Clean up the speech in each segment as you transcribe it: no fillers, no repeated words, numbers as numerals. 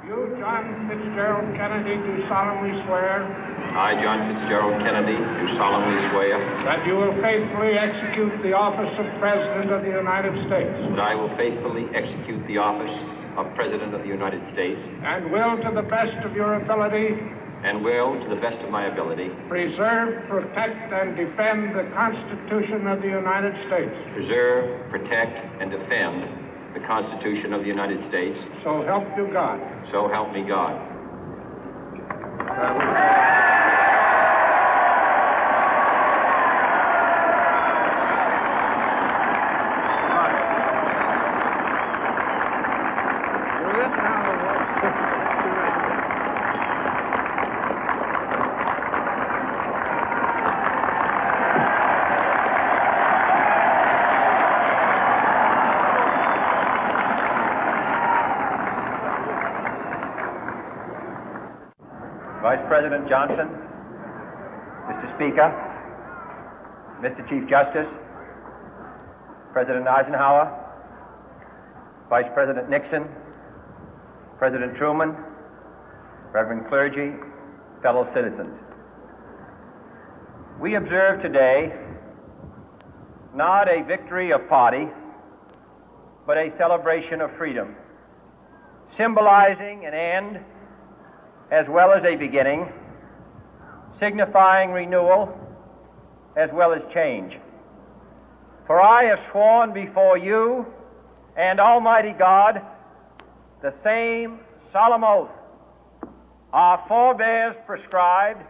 You, John Fitzgerald Kennedy, do solemnly swear I, John Fitzgerald Kennedy, do solemnly swear that you will faithfully execute the office of President of the United States that I will faithfully execute the office of President of the United States and will, to the best of your ability, and will, to the best of my ability, preserve, protect, and defend the Constitution of the United States. preserve, protect, and defend the Constitution of the United States. So help you God. So help me God. Vice President Johnson, Mr. Speaker, Mr. Chief Justice, President Eisenhower, Vice President Nixon, President Truman, Reverend clergy, fellow citizens. We observe today not a victory of party, but a celebration of freedom, symbolizing an end as well as a beginning, signifying renewal as well as change. For I have sworn before you and Almighty God the same solemn oath our forebears prescribed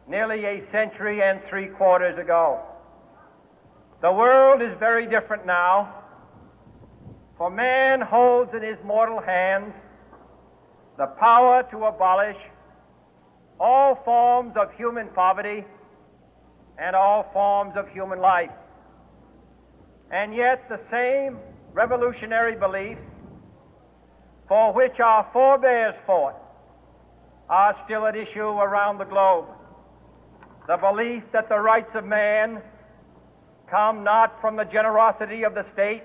nearly a century and 3/4 ago. The world is very different now, for man holds in his mortal hands the power to abolish all forms of human poverty and all forms of human life. And yet the same revolutionary beliefs for which our forebears fought are still at issue around the globe. The belief that the rights of man come not from the generosity of the state,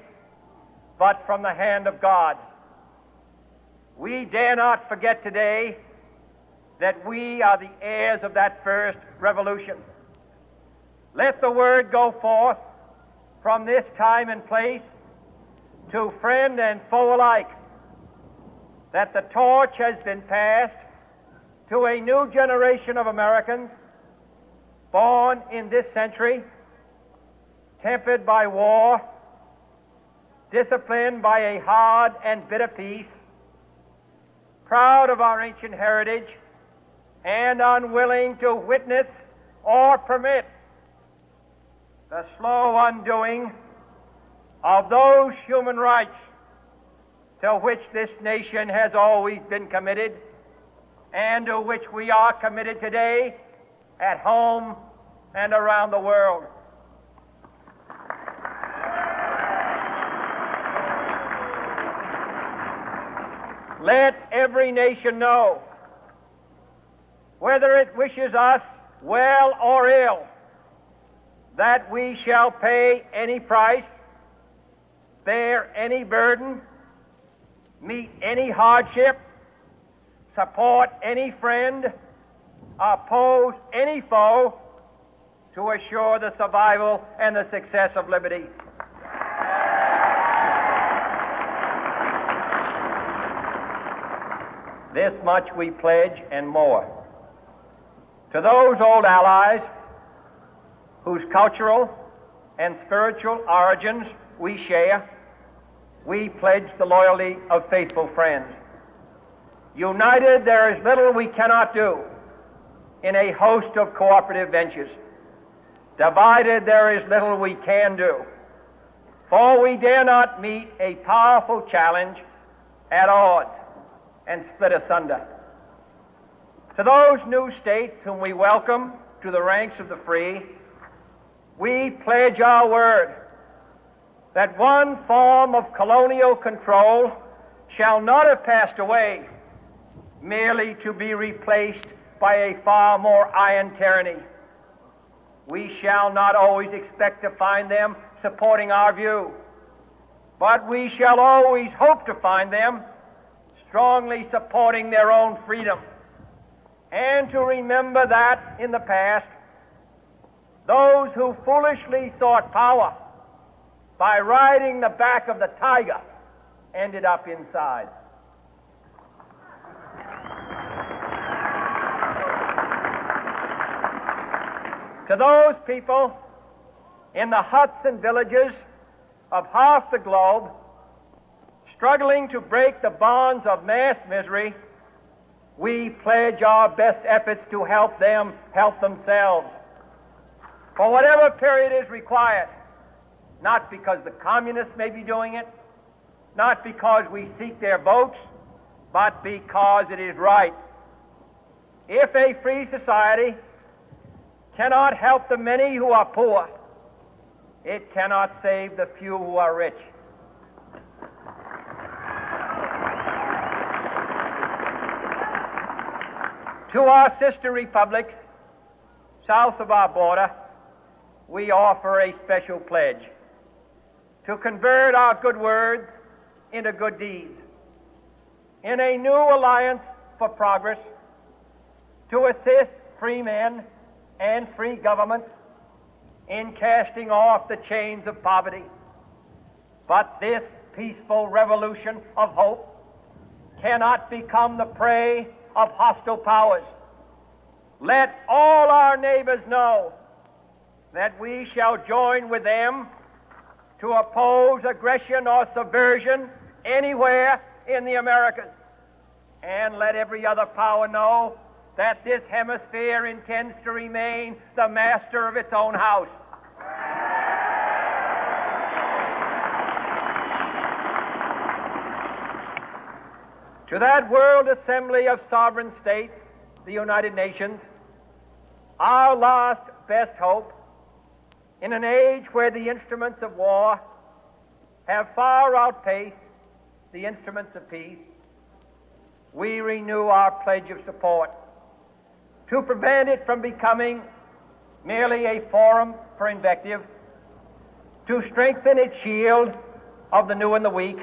but from the hand of God. We dare not forget today that we are the heirs of that first revolution. Let the word go forth from this time and place to friend and foe alike that the torch has been passed to a new generation of Americans born in this century, tempered by war, disciplined by a hard and bitter peace, proud of our ancient heritage, and unwilling to witness or permit the slow undoing of those human rights to which this nation has always been committed and to which we are committed today at home and around the world. Let every nation know, whether it wishes us well or ill, that we shall pay any price, bear any burden, meet any hardship, support any friend, oppose any foe to assure the survival and the success of liberty. This much we pledge and more. To those old allies whose cultural and spiritual origins we share, we pledge the loyalty of faithful friends. United, there is little we cannot do in a host of cooperative ventures. Divided, there is little we can do, for we dare not meet a powerful challenge at odds and split asunder. To those new states whom we welcome to the ranks of the free, we pledge our word that one form of colonial control shall not have passed away, merely to be replaced by a far more iron tyranny. We shall not always expect to find them supporting our view, but we shall always hope to find them strongly supporting their own freedom, and to remember that in the past, those who foolishly sought power by riding the back of the tiger ended up inside. To those people in the huts and villages of half the globe struggling to break the bonds of mass misery, we pledge our best efforts to help them help themselves for whatever period is required, not because the communists may be doing it, not because we seek their votes, but because it is right. If a free society cannot help the many who are poor, it cannot save the few who are rich. To our sister republics south of our border, we offer a special pledge to convert our good words into good deeds, in a new alliance for progress, to assist free men and free governments in casting off the chains of poverty. But this peaceful revolution of hope cannot become the prey of hostile powers. Let all our neighbors know that we shall join with them to oppose aggression or subversion anywhere in the Americas. And let every other power know that this hemisphere intends to remain the master of its own house. To that World Assembly of Sovereign States, the United Nations, our last best hope, in an age where the instruments of war have far outpaced the instruments of peace, we renew our pledge of support to prevent it from becoming merely a forum for invective, to strengthen its shield of the new and the weak,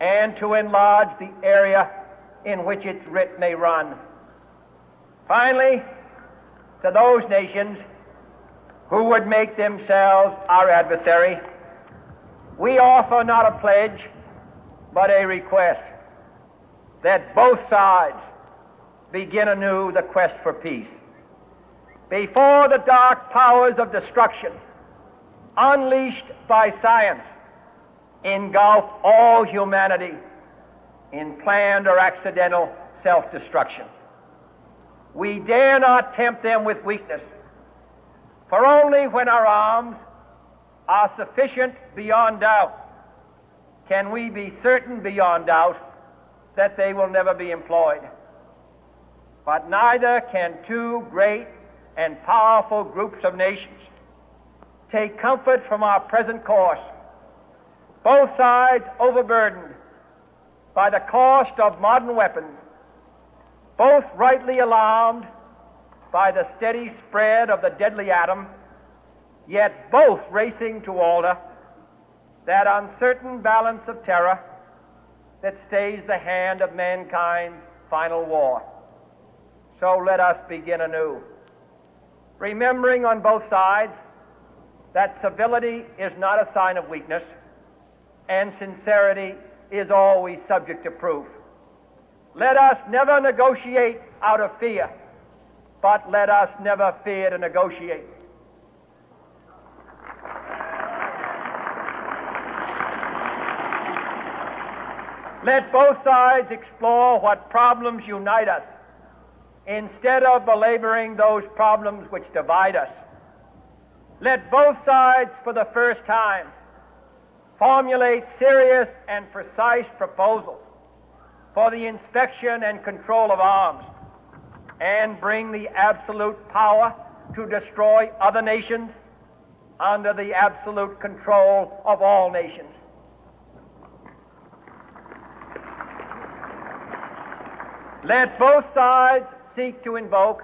and to enlarge the area in which its writ may run. Finally, to those nations who would make themselves our adversary, we offer not a pledge, but a request that both sides begin anew the quest for peace. Before the dark powers of destruction, unleashed by science, engulf all humanity in planned or accidental self-destruction, we dare not tempt them with weakness, for only when our arms are sufficient beyond doubt can we be certain beyond doubt that they will never be employed. But neither can two great and powerful groups of nations take comfort from our present course, both sides overburdened by the cost of modern weapons, both rightly alarmed by the steady spread of the deadly atom, yet both racing to alter that uncertain balance of terror that stays the hand of mankind's final war. So let us begin anew, remembering on both sides that civility is not a sign of weakness, and sincerity is always subject to proof. Let us never negotiate out of fear, but let us never fear to negotiate. Let both sides explore what problems unite us, instead of belaboring those problems which divide us. Let both sides, for the first time, formulate serious and precise proposals for the inspection and control of arms, and bring the absolute power to destroy other nations under the absolute control of all nations. Let both sides seek to invoke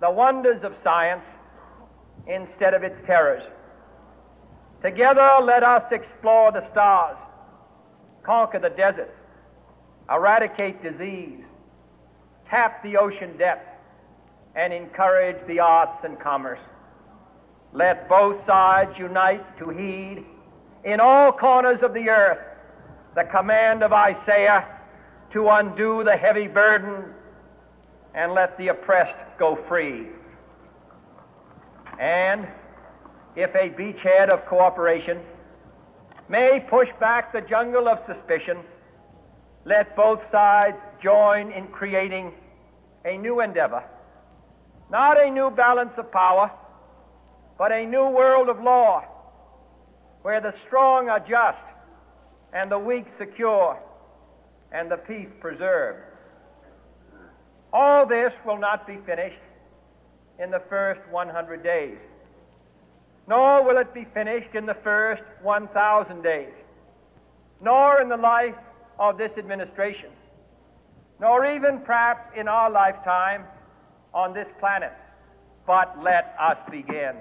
the wonders of science instead of its terrors. Together, let us explore the stars, conquer the deserts, eradicate disease, tap the ocean depth, and encourage the arts and commerce. Let both sides unite to heed in all corners of the earth the command of Isaiah to undo the heavy burden and let the oppressed go free. And if a beachhead of cooperation may push back the jungle of suspicion, let both sides join in creating a new endeavor, not a new balance of power, but a new world of law, where the strong are just and the weak secure and the peace preserved. All this will not be finished in the first 100 days, nor will it be finished in the first 1,000 days, nor in the life of this administration, nor even perhaps in our lifetime on this planet. But let us begin.